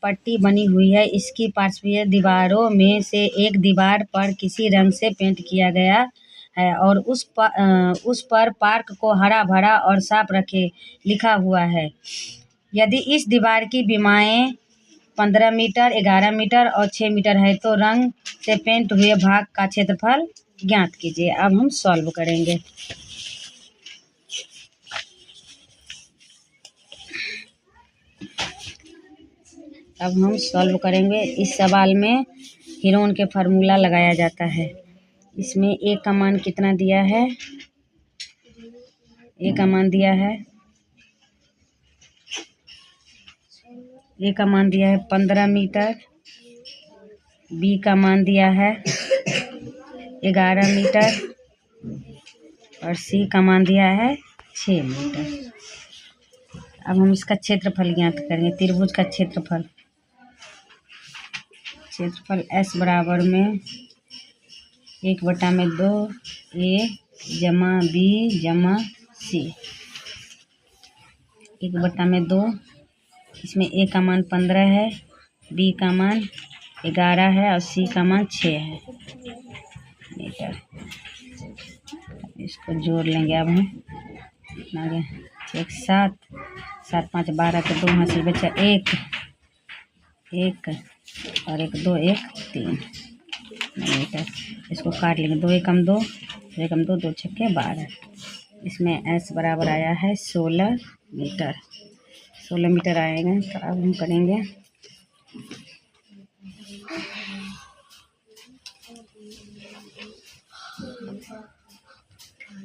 पट्टी बनी हुई है। इसकी पार्श्वीय दीवारों में से एक दीवार पर किसी रंग से पेंट किया गया है और उस पर पार्क को हरा भरा और साफ रखे लिखा हुआ है। यदि इस दीवार की विमाएं 15 मीटर, 11 मीटर और 6 मीटर है तो रंग से पेंट हुए भाग का क्षेत्रफल ज्ञात कीजिए। अब हम सॉल्व करेंगे। इस सवाल में हीरोन के फार्मूला लगाया जाता है। इसमें ए का मान कितना दिया है? ए का मान दिया है 15 मीटर, बी का मान दिया है 11 मीटर और सी का मान दिया है 6 मीटर। अब हम इसका क्षेत्रफल ज्ञात करेंगे। त्रिभुज का क्षेत्रफल S बराबर में 1/2 A जमा B जमा C, 1/2। इसमें A का मान 15 है, B का मान 11 है और C का मान 6 है मीटर। इसको जोड़ लेंगे। अब हम आगे 1 7 7 5 12 के 2 हासिल बचा 1 और 1 2 1 3 मीटर। इसको काट लेंगे। 2 एकम 2, 2 छक्के 12। इसमें S बराबर आया है 16 मीटर। 16 मीटर आएगा। तो अब हम करेंगे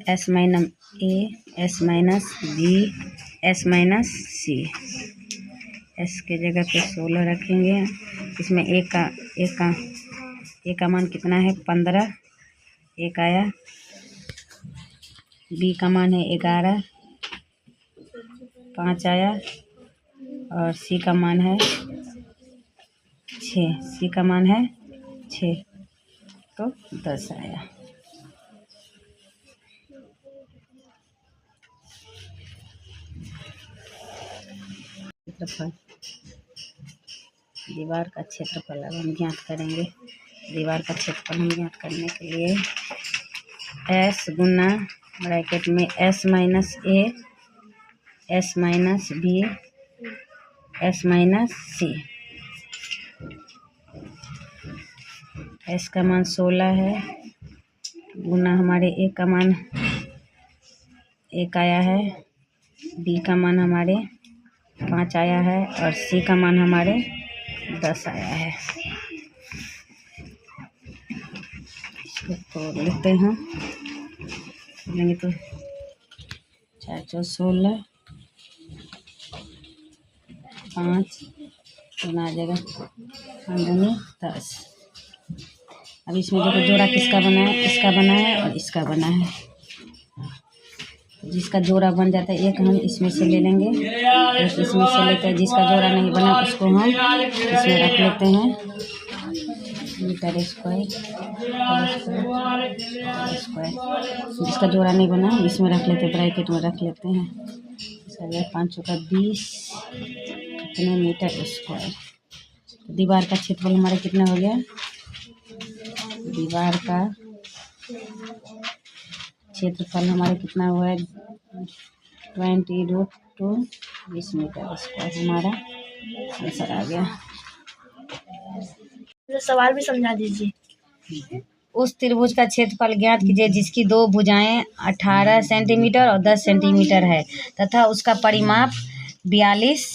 S minus A, S minus B, S minus C। S के जगह पे 16 रखेंगे। इसमें एक का मान कितना है? 15। एक आया। B का मान है 11, 5 आया और C का मान है 6, तो 10 आया। क्षेत्रफल, दीवार का क्षेत्रफल अब हम ज्ञात करेंगे। दीवार का क्षेत्रफल हम ज्ञात करने के लिए S गुना ब्रैकेट में S minus A, S minus B, S minus C। S का मान 16 है गुना हमारे A का मान 1 आया है, B का मान हमारे 5 आया है और C का मान हमारे 10 आया है। इसको तोड़ लेते हैं। लेंगे तो 4 4 16, 5 गुना आ जाएगा 10। अब इसमें देखो जोड़ा किसका बना है? इसका बना है और इसका बना है। जिसका जोड़ा बन जाता है एक हम इसमें से ले लेंगे, एक इसमें से लेते हैं। जिसका जोड़ा नहीं बना उसको हम इसमें रख लेते हैं। Metre square. जिसका जोड़ा नहीं बना इसमें रख लेते हैं, ब्रैकेट में रख लेते हैं। 5 का 20 कितने मीटर स्क्वायर। तो दीवार का क्षेत्रफल हमारा कितना हो गया? दीवार का क्षेत्रफल हमारे कितना हुआ है? 20√2 मीटर स्क्वायर हमारा आंसर आ गया। सवाल भी समझा दीजिए। उस त्रिभुज का क्षेत्रफल ज्ञात कीजिए जिसकी 2 भुजाएं 18 सेंटीमीटर और 10 सेंटीमीटर है तथा उसका परिमाप 42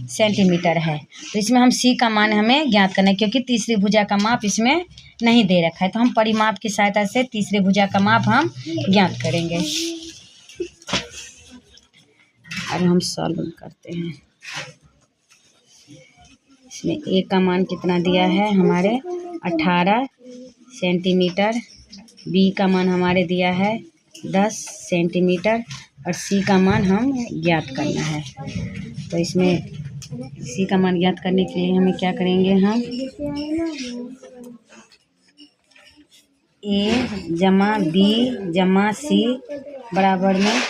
सेंटीमीटर है। तो इसमें हम C का मान हमें ज्ञात करना है क्योंकि तीसरी भुजा का माप इसमें नहीं दे रखा है। तो हम परिमाप की सहायता से तीसरी भुजा का माप हम ज्ञात करेंगे। अब हम सॉल्व करते हैं। इसमें A का मान कितना दिया है? हमारे 18 सेंटीमीटर। B का मान हमारे दिया है 10 सेंटीमीटर और C का मान हम ज्ञात करना है। तो इसमें C का मान ज्ञात करने के लिए हमें क्या करेंगे? हम A जमा B जमा C बराबर में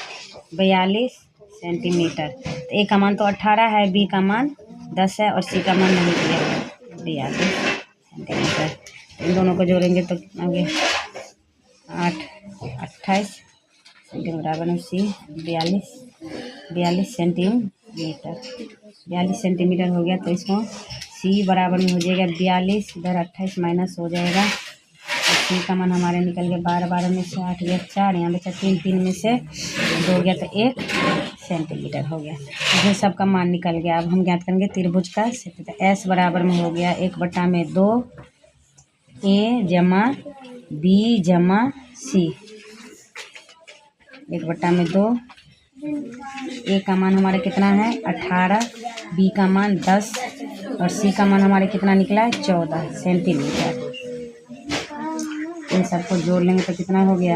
42 सेंटीमीटर। तो A का मान तो 18 है, B का मान 10 है और सी का मान नहीं दिया है 42 सेंटीमीटर। इन दोनों को जोड़ेंगे तो कितना हो गया 8 28 सेंटीमीटर बराबर में सी 42 सेंटीमीटर 42 सेंटीमीटर हो गया। तो इसको सी बराबर में हो जाएगा 42, इधर 28 माइनस हो जाएगा। तो सी का मान हमारे निकल गया 12 में से 8 गया 4, यहाँ बचा 3, 3 में से 2 गया तो 1 सेंटीमीटर हो गया। ये सब का मान निकल गया। अब हम ज्ञात करेंगे त्रिभुज का क्षेत्रफल। एस बराबर में हो गया 1/2 ए जमा बी जमा सी। 1/2 ए का मान हमारे कितना है 18, बी का मान 10 और सी का मान हमारे कितना निकला है 14 सेंटीमीटर। इन सबको जोड़ लेंगे तो कितना हो गया,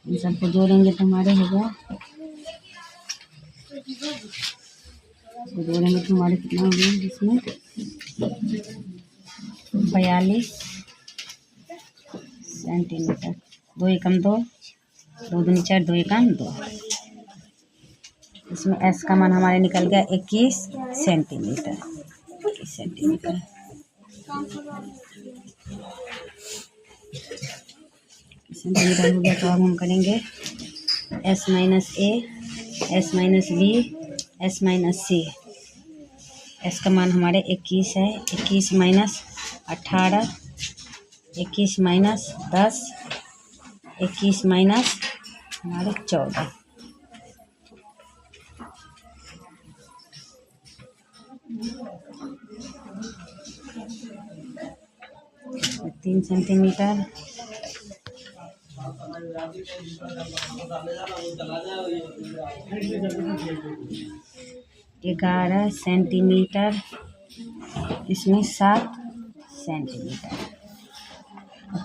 इन सबको जोड़ेंगे तो हमारे हो गया, जोड़ेंगे तो हमारे कितना हो गया जिसमें 42 सेंटीमीटर। 2 एकम 2, 2 दूनी 4, 2 एकम 2। इसमें एस का मान हमारे निकल गया 21 सेंटीमीटर। 21 सेंटीमीटर सेंटीमीटर हो गया। तो अब हम करेंगे S minus A, S minus B, S minus C. S का मान हमारे 21 है, 21 माइनस 18, 21 माइनस 10, 21 माइनस हमारे 14। तीन सेंटीमीटर 11 सेंटीमीटर, इसमें 7 सेंटीमीटर।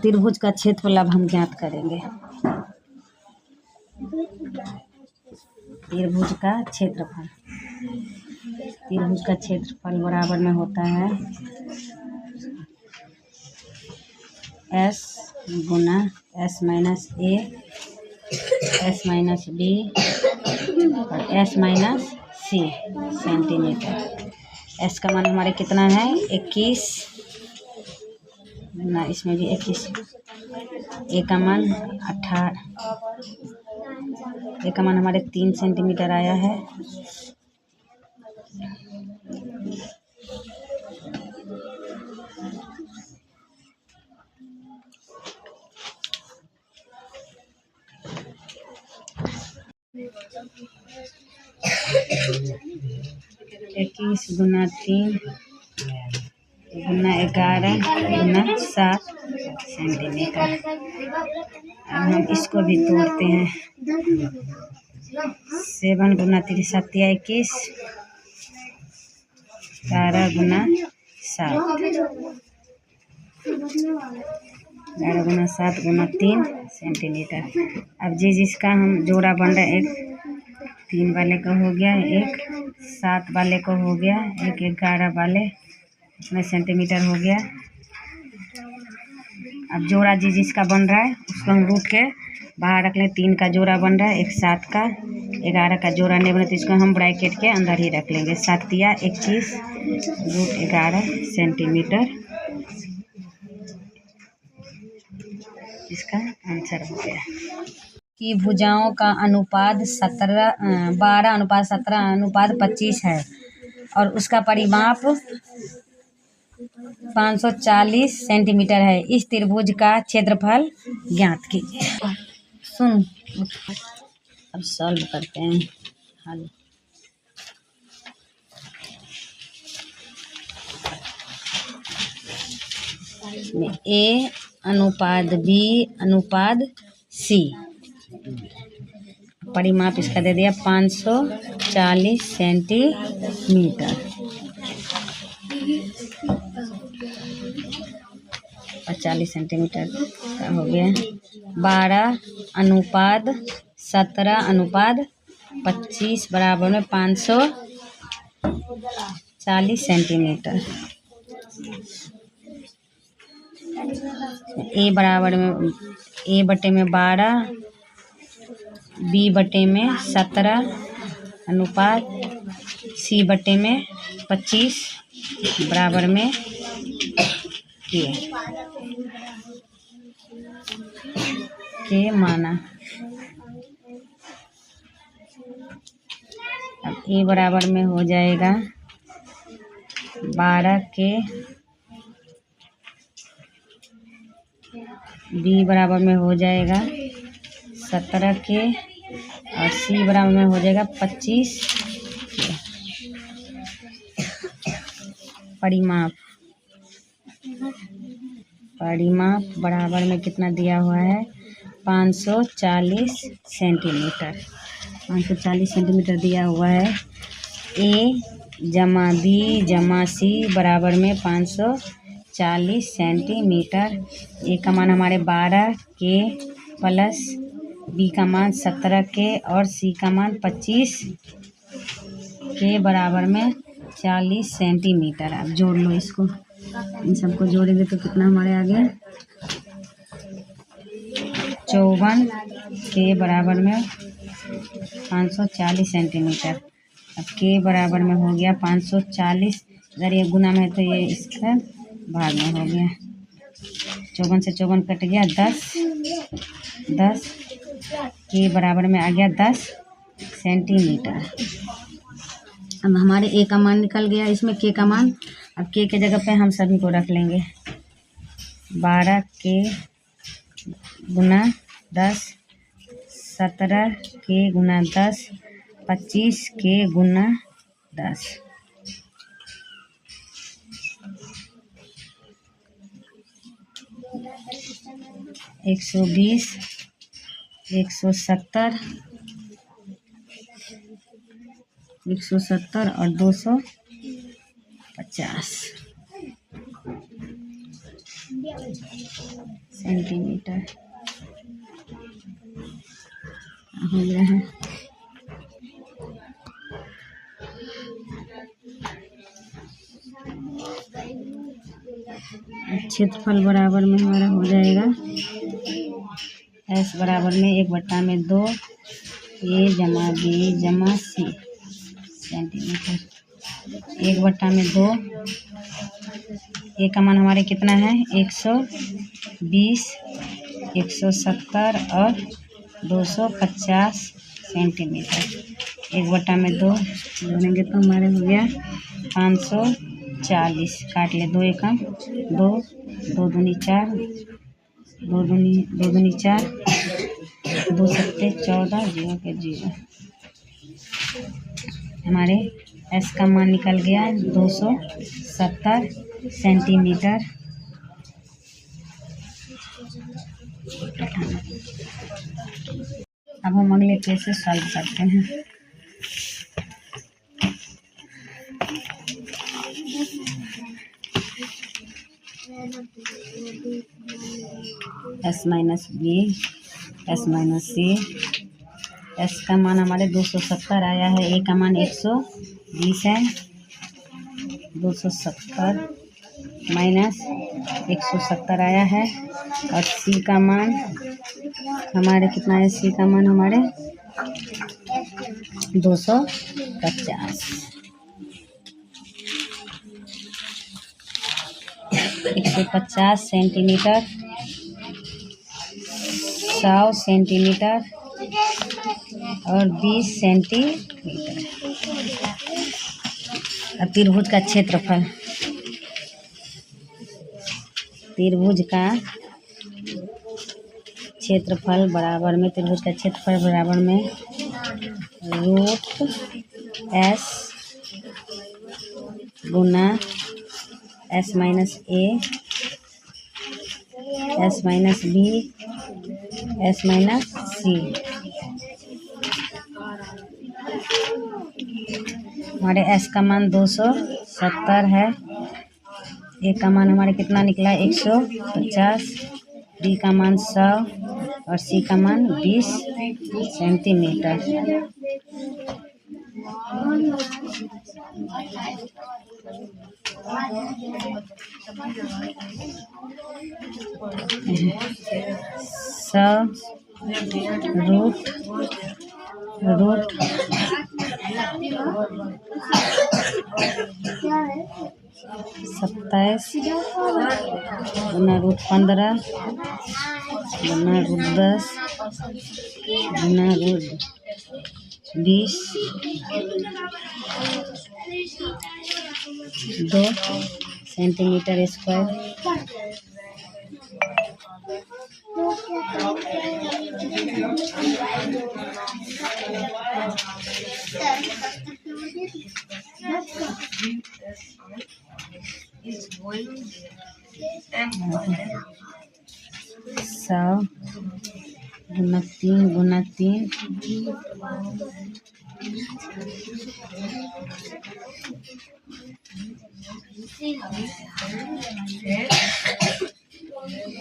त्रिभुज का क्षेत्रफल अब हम ज्ञात करेंगे। त्रिभुज का क्षेत्रफल, त्रिभुज का क्षेत्रफल बराबर में होता है S Guna S minus A, S minus B और एस माइनस सी सेंटीमीटर। एस का मान हमारे कितना है 21 ना, इसमें भी 21, ए का मान 18, ए का मान हमारे 3 सेंटीमीटर आया है। इक्कीस गुना 3 गुना 11 गुना 7 सेंटीमीटर। अब हम इसको भी तोड़ते हैं। 7 गुना 3 7 21, 11 गुना 7, 11 गुना 7 गुना 3 सेंटीमीटर। अब जिसका हम जोड़ा बन रहा है, एक 3 वाले का हो गया, एक 7 वाले को हो गया, एक 11 वाले, इसमें सेंटीमीटर हो गया। अब जोड़ा जिसका बन रहा है उसको हम रूट के बाहर रख लें। 3 का जोड़ा बन रहा है, एक 7 का, 11 का जोड़ा नहीं बना तो इसको हम ब्रैकेट के अंदर ही रख लेंगे। 7 या 21 रूट 11 सेंटीमीटर इसका आंसर हो गया। की भुजाओं का अनुपात 12:17:25 है और उसका परिमाप 540 सेंटीमीटर है। इस त्रिभुज का क्षेत्रफल ज्ञात कीजिए। सुन, अब सॉल्व करते हैं। हल ए अनुपात बी अनुपात सी, परिमाप इसका दे दिया 540 सेंटीमीटर। 40 सेंटीमीटर का हो गया। 12:17:25 बराबर में 540 सेंटीमीटर। ए बराबर में ए बटे में 12, बी बटे में 17 अनुपात C/25 बराबर में के माना। अब A बराबर में हो जाएगा 12 के, B बराबर में हो जाएगा 17 के और C बराबर में हो जाएगा 25 के। परिमाप बराबर में कितना दिया हुआ है 540 सेंटीमीटर। 540 सेंटीमीटर दिया हुआ है। A जमा B जमा C बराबर में 540 सेंटीमीटर। A का मान हमारे 12 के प्लस B का मान 17 के और C का मान 25 के बराबर में 40 सेंटीमीटर। अब जोड़ लो इसको, इन सबको जोड़ेंगे तो कितना हमारे आ गया 54 के बराबर में 540 सेंटीमीटर। अब के बराबर में हो गया 540, अगर ये गुना में है तो ये इसका भाग में हो गया। 54 से 54 कट गया 10 के बराबर में आ गया 10 सेंटीमीटर। अब हमारे A का मान निकल गया, इसमें K का मान। अब K के जगह पे हम सभी को रख लेंगे 12 के गुना 10, 17 के गुना 10, 25 के गुना 10। एक 120, 170, 170 और 250 सेंटीमीटर हो गया है। क्षेत्रफल बराबर में हमारा हो जाएगा S बराबर में 1/2 A जमा B जमा C सेंटीमीटर। 1/2 A का मान हमारे कितना है 120, 170 और 250 सेंटीमीटर। 1/2 जोड़ेंगे तो हमारे हो गया 540। काट ले, 2 एकम 2, 2 दूनी 4, 2 दूनी 4, 2 सत्ते 14, 0 के 0। हमारे S का मान निकल गया 270 सेंटीमीटर। अब हम अगले पेज से सॉल्व करते हैं। S minus B, S minus C। S का मान हमारे 270 आया है, A का मान 120 है। 270 माइनस 170 आया है और C का मान हमारे कितना है, C का मान हमारे 250। 150 सेंटीमीटर, 100 सेंटीमीटर और 20 सेंटीमीटर। अब त्रिभुज का क्षेत्रफल, त्रिभुज का क्षेत्रफल बराबर में, त्रिभुज का क्षेत्रफल बराबर में √S Guna S minus A, S minus B, S minus C। हमारे S का मान 270 है। A का मान हमारे कितना निकला 150, B का मान 100 और C का मान 20 सेंटीमीटर। रूट 27 गुना रूट 15 गुना रूट 10 गुना रूट 20 2 सेंटीमीटर स्क्वायर। सौ गुना 3 गुना 3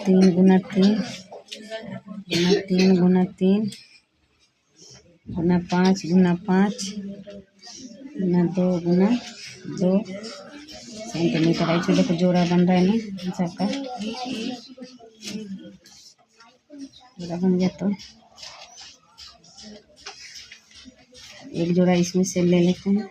3 गुना 3 गुना 3 गुना 3 गुना 5 गुना 5 गुना 2 गुना 2 सेंटीमीटर। ऐसे देखो जोड़ा बन रहा है ना इन सबका। जोड़ा बन गया तो एक जोड़ा इसमें से ले लेते हैं।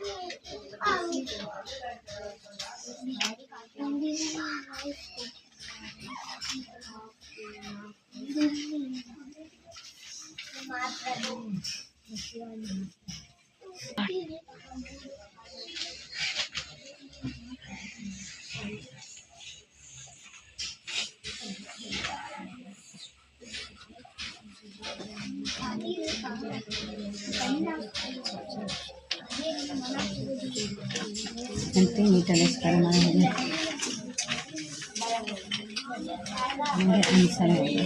सेंटीमीटर स्क्वायर हमारा हो गया। आंसर है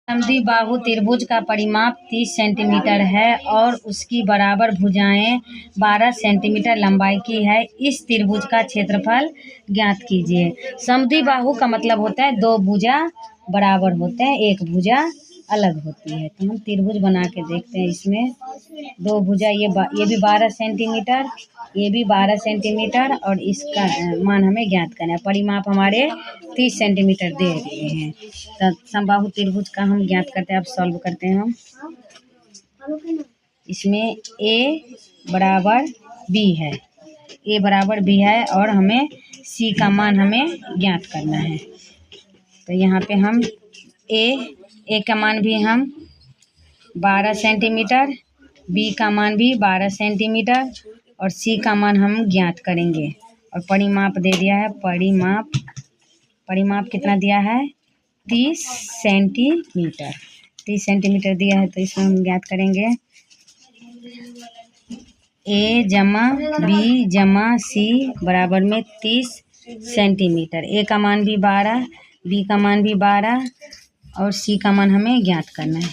समद्विबाहु त्रिभुज का परिमाप 30 सेंटीमीटर है और उसकी बराबर भुजाएं 12 सेंटीमीटर लंबाई की है। इस त्रिभुज का क्षेत्रफल ज्ञात कीजिए। समद्विबाहु का मतलब होता है दो भुजा बराबर होते हैं, एक भुजा अलग होती है। तो हम त्रिभुज बना के देखते हैं। इसमें दो भुजा ये भी 12 सेंटीमीटर, ये भी 12 सेंटीमीटर और इसका मान हमें ज्ञात करना है। परिमाप हमारे 30 सेंटीमीटर दे दिए हैं। तो समबाहु त्रिभुज का हम ज्ञात करते हैं। अब सॉल्व करते हैं हम। इसमें ए बराबर बी है, ए बराबर बी है और हमें सी का मान हमें ज्ञात करना है। तो यहाँ पे हम ए का मान भी हम 12 सेंटीमीटर, बी का मान भी 12 सेंटीमीटर और सी का मान हम ज्ञात करेंगे। और परिमाप दे दिया है। परिमाप कितना दिया है? 30 सेंटीमीटर। 30 सेंटीमीटर दिया है तो इसमें हम ज्ञात करेंगे ए जमा बी जमा सी बराबर में 30 सेंटीमीटर। ए का मान भी 12, बी का मान भी 12 और सी का मान हमें ज्ञात करना है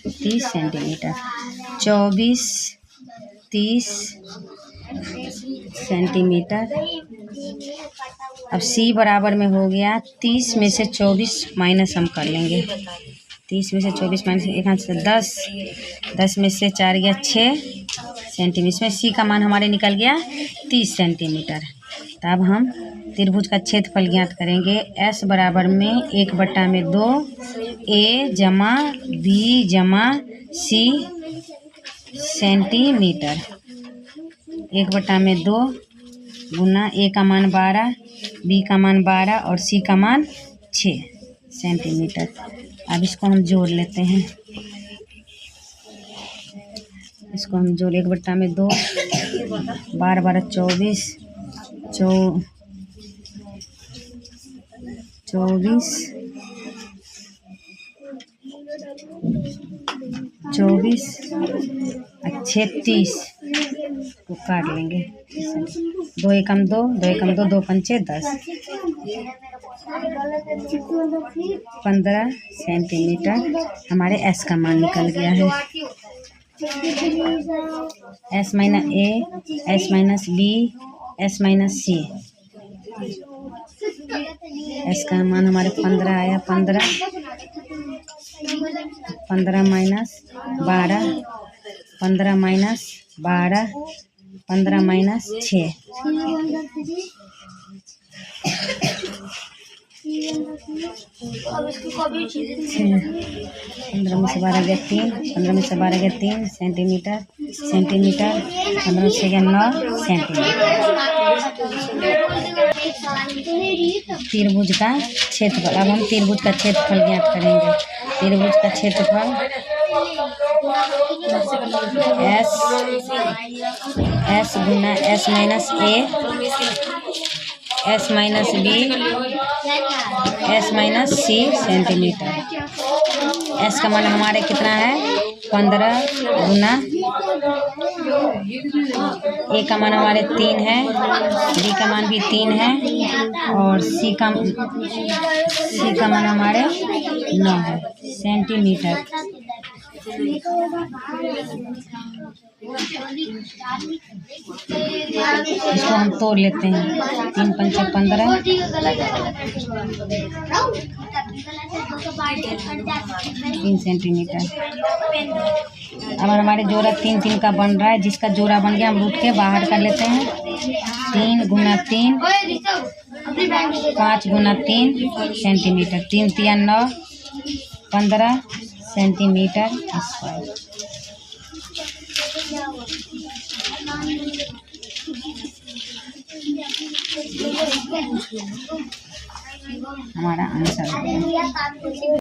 30 सेंटीमीटर। 24 30 सेंटीमीटर। अब सी बराबर में हो गया 30 में से 24 माइनस हम कर लेंगे। 30 में से 24 माइनस एक हाथ से 10 में से 4 गया 6 सेंटीमीटर। इसमें सी का मान हमारे निकल गया 30 सेंटीमीटर। तो अब हम त्रिभुज का क्षेत्रफल ज्ञात करेंगे। एस बराबर में 1/2 ए जमा बी जमा सी सेंटीमीटर। 1/2 गुना ए का मान 12, बी का मान 12 और सी का मान 6 सेंटीमीटर। अब इसको हम जोड़ लेते हैं। इसको हम जोड़ 1/2 12 12 24 और 36 को काट लेंगे। 2 एकम 2 2 एकम 2 2 पंचे 10 15 सेंटीमीटर हमारे एस का मान निकल गया है। S minus A, S minus B, S minus C. S का मान हमारे 15 आया। 15 माइनस 12, 15 माइनस 12, 15 माइनस 6 अब इसको कभी चीजें 15 में से 12 गया 3, 15 में से 12 गया 3 सेंटीमीटर, 15 में से गया 9 सेंटीमीटर। त्रिभुज का क्षेत्रफल, अब हम त्रिभुज का क्षेत्रफल ज्ञात करेंगे। त्रिभुज का क्षेत्रफल S Guna S minus A, S minus B, S minus C centimetre. S का मान हमारे कितना है 15 गुना, A का मान हमारे 3 है, B का मान भी 3 है और C का मान हमारे 9 है सेंटीमीटर। इसको हम तोड़ लेते हैं। 3 पंचे 15, 3 सेंटीमीटर। अब हमारे जोड़ा 3 3 का बन रहा है, जिसका जोड़ा बन गया हम रूट के बाहर कर लेते हैं। 3 गुना 3, 5 गुना 3 सेंटीमीटर, 3 3 9, 15 सेंटीमीटर स्क्वायर। हमारा आंसर है।